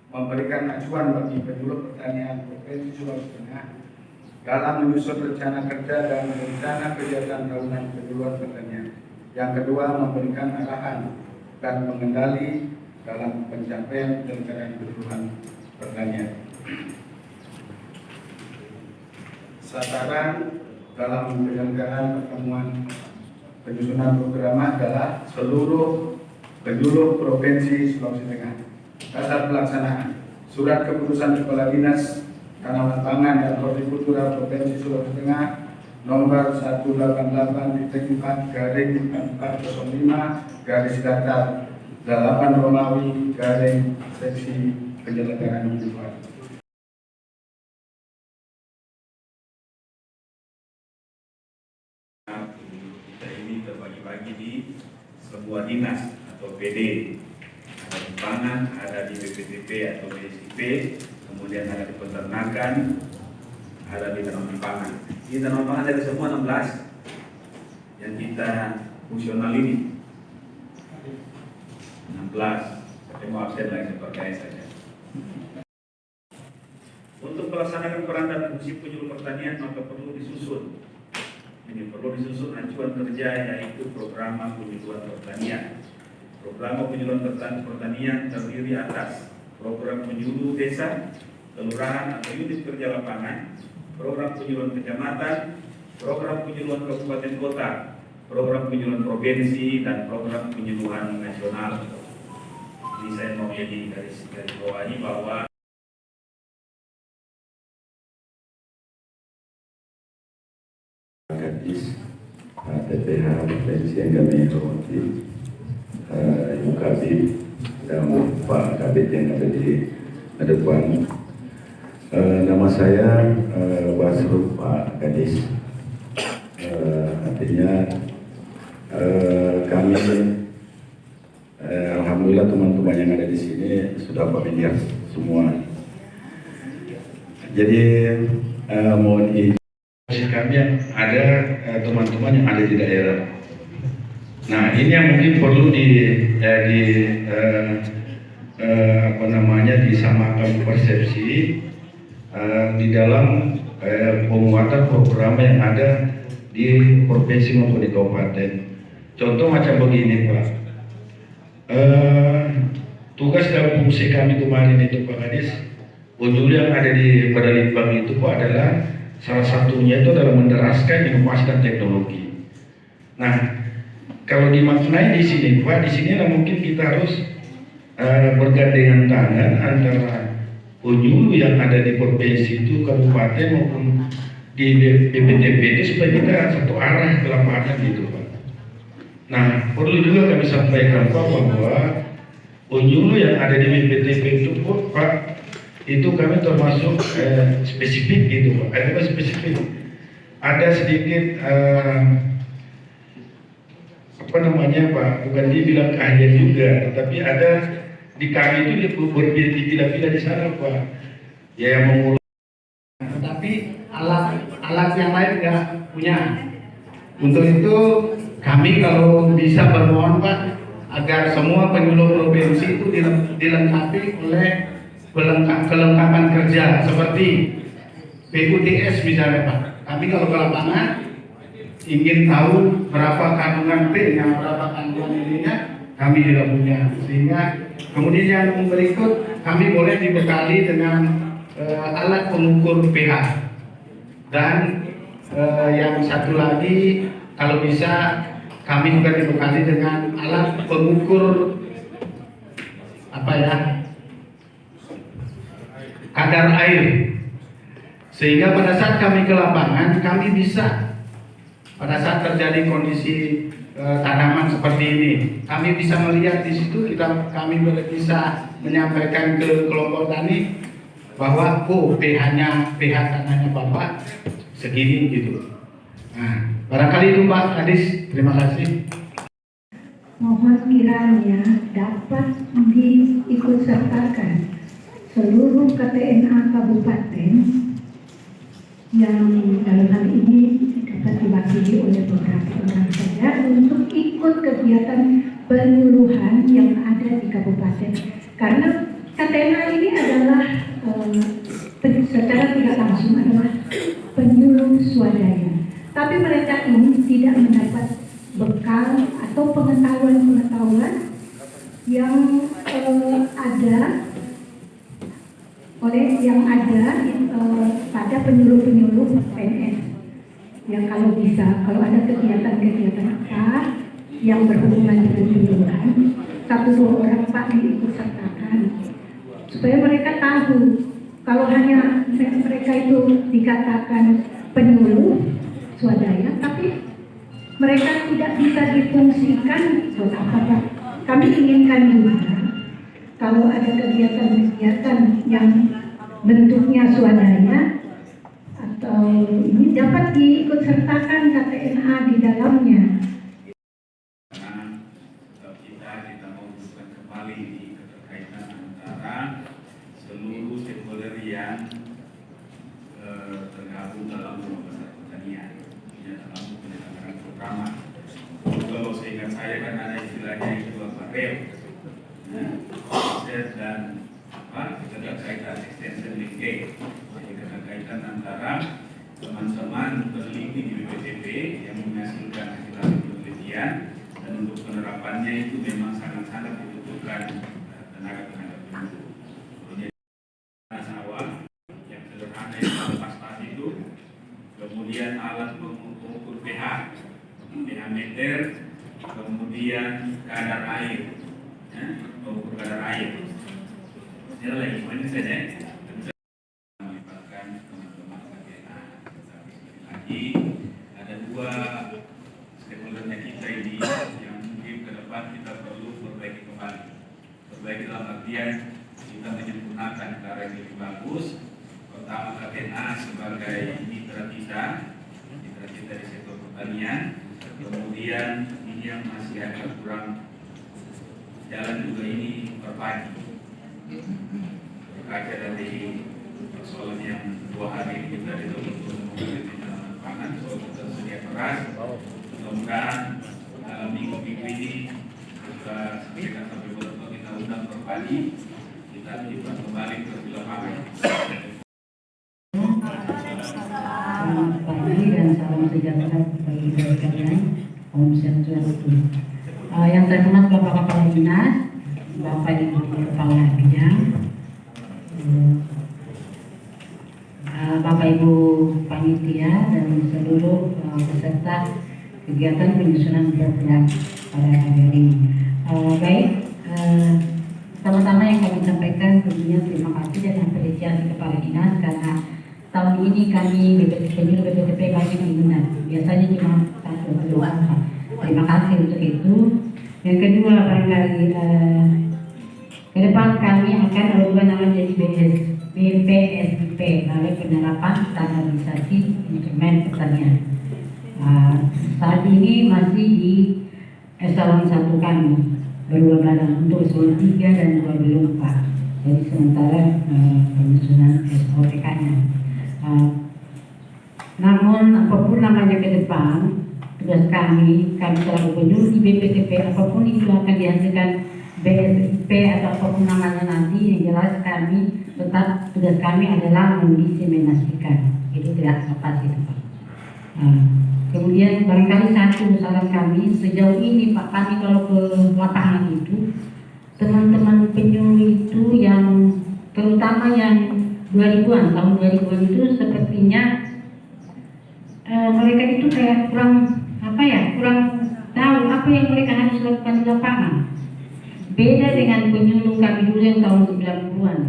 memberikan acuan bagi penyuluh pertanian Provinsi Sulawesi Tengah dalam menyusun rencana kerja dan rencana kegiatan tahunan penyuluhan pertanian. Yang kedua, memberikan arahan dan mengendali dalam pencapaian penyelenggaraan penyuluhan pertanian. Sasaran dalam penyelenggaraan pertemuan penyusunan program adalah seluruh penyuluh Provinsi Sulawesi Tengah. Dasar pelaksanaan surat keputusan Kepala Dinas Tanaman Pangan dan Hortikultura Provinsi Sulawesi Tengah nomor 188/405/8 Romawi seksi penyelenggaraan penyuluhan. Kita ini terbagi-bagi di sebuah dinas atau PD. Ada di pangan, ada di BPTP atau BSIP, kemudian ada di peternakan, ada di tanaman pangan. Di tanaman pangan ada semua 16 yang kita fungsional ini. 16. Saya mau absen lagi sebagai saja. Untuk melaksanakan peran dan fungsi penyuluh pertanian maka perlu disusun. Ini perlu disusun acuan kerja yaitu program penyuluhan pertanian. Program penyuluhan pertanian terdiri atas program penyuluh desa, kelurahan atau unit kerja lapangan, program penyuluhan kecamatan, program penyuluhan kabupaten kota, program penyuluhan provinsi, dan program penyuluhan nasional. Ini saya mau jadi garis bawahi bahwa Kadis TPH Provinsi yang kami hormati, Ibu Kabid dan Pak Kabid yang ada di depan. Nama saya Basrul Pak Kadis. Artinya kami alhamdulillah teman-teman yang ada di sini sudah familiar semua. Jadi mohon izin kami yang ada teman-teman yang ada di daerah. Nah, ini yang mungkin perlu disamakan persepsi di dalam pembuatan program yang ada di provinsi maupun di kabupaten. Contoh macam begini, Pak. Tugas dan fungsi kami kemarin itu, Pak Kadis, untuk yang ada di Badalitbang itu, Pak, adalah salah satunya itu adalah menderaskan inovasi dan teknologi. Nah, kalau dimaknai di sini, Pak, di sini mungkin kita harus bergandengan tangan antara penyuluh yang ada di provinsi itu, kabupaten maupun di BPTP itu supaya kita satu arah ke lapangan gitu, Pak. Nah, perlu juga kami sampaikan, Pak, bahwa penyuluh yang ada di BPTP itu, Pak, itu kami termasuk spesifik gitu, Pak. Ada spesifik. Ada sedikit Pak, bukan dibilang keahlian juga, tetapi ada di kami itu dipilah-pilah di sana, Pak. Ya yang mengurus. Tetapi alat yang lain nggak punya. Untuk itu kami kalau bisa bermohon, Pak, agar semua penyuluh provinsi itu dilengkapi oleh kelengkapan kerja seperti PUTS misalnya, Pak. Kami kalau ke lapangan ingin tahu berapa kandungan P-nya, berapa kandungan ininya, kami tidak punya. Sehingga kemudian yang berikut kami boleh dibekali dengan alat pengukur pH. Dan yang satu lagi kalau bisa kami juga dibekali dengan alat pengukur kadar air, sehingga pada saat kami ke lapangan kami bisa, pada saat terjadi kondisi tanaman seperti ini, kami bisa melihat di situ, kami bisa menyampaikan ke kelompok tani bahwa pH tanahnya Bapak segini gitu. Nah, barangkali itu Pak Kadis, terima kasih. Mohon kiranya dapat diikut sertakan seluruh KTNA kabupaten yang dalam hal ini dapat diwakili oleh beberapa orang saja untuk ikut kegiatan penyuluhan yang ada di kabupaten, karena KTNA ini mereka ini tidak mendapat bekal atau pengetahuan-pengetahuan yang ada pada penyuluh-penyuluh PNS. Yang kalau bisa, kalau ada kegiatan-kegiatan apa yang berhubungan dengan penyuluhan, 1-2 orang Pak diikut sertakan supaya mereka tahu kalau hanya mereka itu dikatakan penyuluh swadaya, tapi mereka tidak bisa difungsikan buat apa Pak. Kami inginkan juga kalau ada kegiatan-kegiatan yang bentuknya swadaya atau ini dapat diikut sertakan KTNA di dalamnya. Kita mau dudukkan kembali di keterkaitan antara seluruh stakeholder yang tergabung dalam Rumah Besar Pertanian, dalam penyelenggaraan program. Kalau seingat saya kan ada istilahnya itu apa, REL, dan keterkaitan extension linkage, jadi keterkaitan antara teman-teman peneliti di BPTP yang menghasilkan hasil penelitian, dan untuk penerapannya itu memang sangat-sangat dibutuhkan tenaga-tenaga peneliti. Sawah yang sederhana yang lepas tadi itu, kemudian alat mengukur pH meter, kemudian kadar air, mengukur kadar air. Ini lagi ini saja. Melibatkan teman-teman KTNA. Tapi sekali lagi ada 2 stakeholdernya kita ini yang mungkin ke depan kita perlu perbaiki kembali. Perbaiki dalam artian kita menyempurnakan cara yang lebih bagus. Pertama, KTNA sebagai mitra kita di sektor pertanian. Kemudian ini yang masih agak kurang jalan juga ini berbagi. Berkaca dari persoalan yang 2 hari ini kita untuk menghadapi tanaman pangan, soal tersedia beras. Mudah-mudahan dalam minggu-minggu ini kita sampaikan sampai betul kita undang berbagi, kita libat kembali ke lapangan. Selamat pagi dan salam sejahtera bagi kalian. Om Swastiastu. Yang terhormat Bapak Kepala Dinas, Bapak Ibu Kepala Bidang, Bapak Ibu panitia dan seluruh peserta kegiatan penyusunan program pada hari ini. Baik, pertama-tama yang kami sampaikan tentunya terima kasih dan apresiasi Kepala Dinas karena tahun ini kami BPTP banyak diundang. Biasanya cuma 1-2 orang. Terima kasih untuk itu. Yang kedua, barangkali ke depan kami akan berubah nama jadi BPSIP, Balai Penerapan Standarisasi Instrumen Pertanian. Saat ini masih di eselon 1 kami, berubah badan untuk eselon 3 dan 2 belum Pak. Jadi sementara penyusunan SOPK-nya. Namun apapun namanya ke depan, tugas kami selalu penyuluh di BPTP, apapun itu akan dihasilkan BSIP atau apapun namanya nanti, yang jelas kami tetap tugas kami adalah mendiseminasikan. Itu tidak lepas itu Pak. Kemudian barangkali satu saran kami sejauh ini Pak, kami kalau ke lapangan itu teman-teman penyuluh itu yang terutama yang 2000-an, tahun 2000-an itu sepertinya mereka itu kayak kurang tahu apa yang mereka harus lakukan di lapangan. Beda dengan penyuluh kami dulu yang tahun 90-an.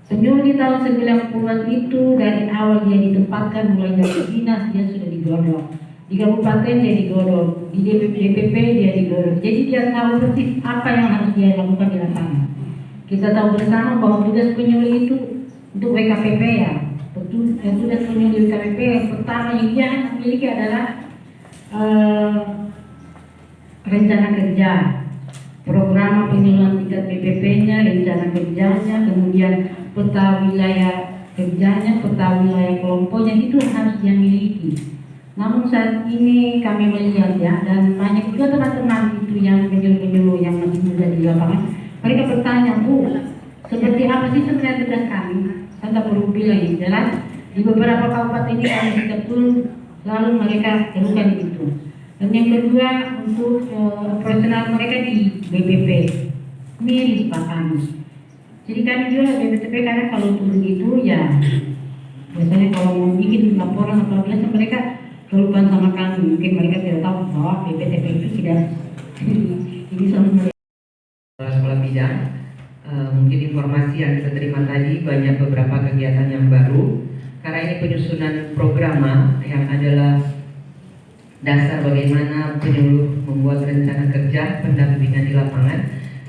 Penyuluh di tahun 90-an itu dari awal dia ditempatkan, mulai dari dinas dia sudah digodok, di kabupaten dia digodok, di DPP dia digodok. Jadi dia tahu persis apa yang harus dia lakukan di lapangan. Kita tahu bersama bahwa tugas penyuluh itu untuk WKPP ya. Tugas penyuluh WKPP yang pertama yang dia miliki adalah rencana kerja, program penyuluhan tingkat BPP-nya, rencana kerjanya, kemudian peta wilayah kerjanya, peta wilayah kelompoknya, itu harus dia miliki. Namun saat ini kami melihat ya, dan banyak juga teman-teman itu yang penyuluh-penyuluh yang masih muda di lapangan, mereka bertanya, Bu, seperti apa sih sebenarnya tugas kami? Saya tak perlu bilang yang jelas, di beberapa kabupaten ini kami betul lalu mereka lakukan itu. Dan yang kedua untuk operasional mereka di BPP mirip Pak kami. Jadi kami juga BPP karena kalau turun itu ya biasanya kalau mau bikin laporan atau biasa mereka kelupaan sama kami, mungkin mereka tidak tahu bahwa BPTP itu tidak ini sama sekolah bidang. Mungkin informasi yang kita terima tadi banyak beberapa kegiatan yang baru karena ini penyusunan programa yang adalah dasar bagaimana penyuluh membuat rencana kerja pendampingan di lapangan.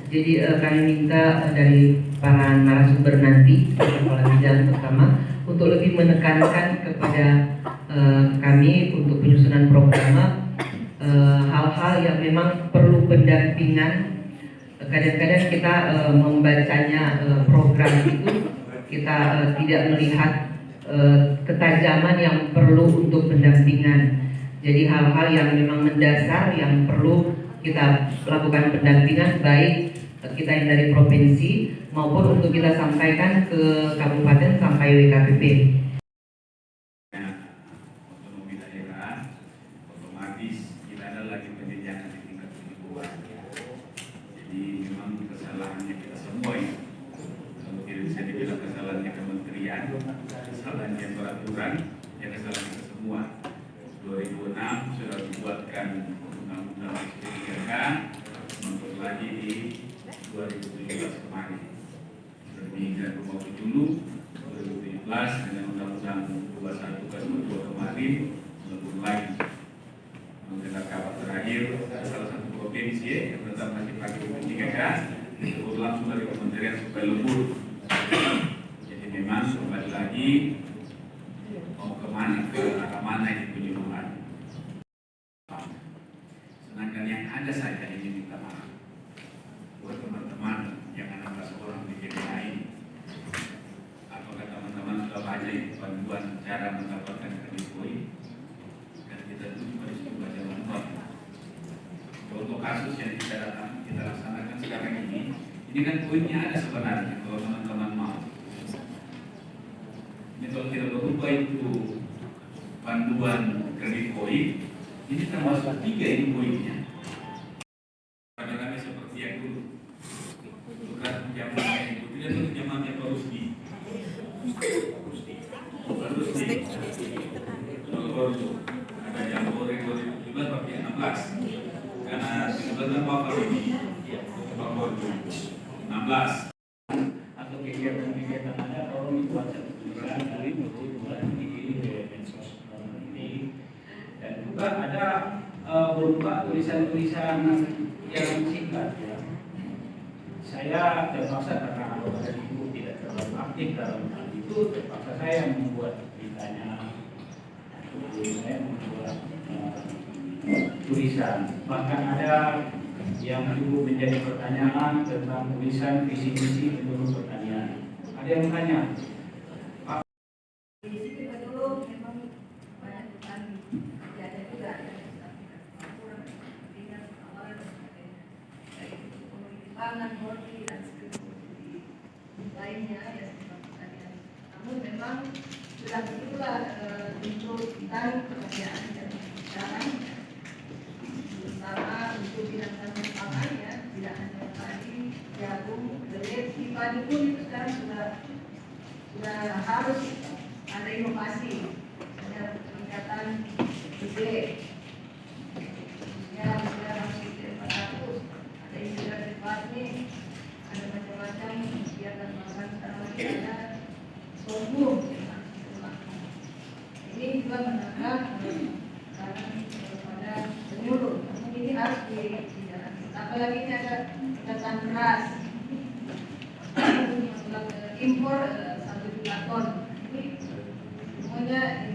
Jadi kami minta dari para narasumber nanti kepala bidang pertama untuk lebih menekankan kepada kami untuk penyusunan programa hal-hal yang memang perlu pendampingan. Kadang-kadang kita membacanya program itu kita tidak melihat ketajaman yang perlu untuk pendampingan. Jadi hal-hal yang memang mendasar yang perlu kita lakukan pendampingan baik kita yang dari provinsi maupun untuk kita sampaikan ke kabupaten sampai WKPP. Otonomi daerah otomatis kita ada lagi penjajakan di tingkat kewilayahan. Jadi memang kesalahannya kita semua ya. Kalau tidak bisa dibilang kesalahannya kementerian, kesalahannya peraturan, ya kesalahan kita semua. 2006 sudah dibuatkan undang-undang SP3K, untuk lagi di 2017 kemarin. Sudah diingat rumah dulu 2017 dengan undang-undang 21 ke 22 kemarin belum lagi. Mendengar kabar terakhir salah satu provinsi yang tetap masih pakai SP3K disebut langsung dari kementerian supaya lembut. Jadi memang kembali lagi mau kemana, ke arah mana ini penyuluhan. Sedangkan yang ada saja ini minta maaf buat teman-teman yang anak seorang di GBA ini. Apakah teman-teman sudah baca itu panduan cara mendapatkan kredit poin? Dan kita itu cuma disuruh baca nomor. Contoh kasus yang kita laksanakan sekarang ini kan poinnya ada sebenarnya kalau teman-teman mau. Ini kalau kita berubah itu panduan kredit poin, ini termasuk 3 ini poinnya. Pada kami seperti yang dulu, bukan zaman itu tidak itu zamannya Pak Rusdi. Ada yang goreng 2017 pakai 16, karena 19 Pak Rusdi, Pak Rusdi 16. Atau kegiatan-kegiatan ada orang itu baca tulisan dari di medsos ini, dan juga ada berupa tulisan-tulisan yang singkat ya. Saya terpaksa karena anggota ibu tidak terlalu aktif dalam hal itu, terpaksa saya membuat beritanya, saya membuat tulisan. Bahkan ada yang dulu menjadi pertanyaan tentang tulisan visi misi penduduk pertanian. Ada yang tanya, Pak, pangan, roti, dan seperti lainnya ya tentang pertanian. Namun memang sudah begitulah untuk bidang pekerjaan dan pekerjaan, terutama untuk bidang tanaman pangan ya, tidak hanya padi, jagung, kedelai, di padi pun itu sekarang sudah harus ada inovasi, ada peningkatan gede, ya sudah harus 400. Ada istilah department, ada macam-macam kegiatan makan sekarang ada sorghum. Ini juga menambah sekarang kepada penyuluh. Ini harus dijalankan. Apalagi ini ada tentang beras, impor 1 juta ton. Ini semuanya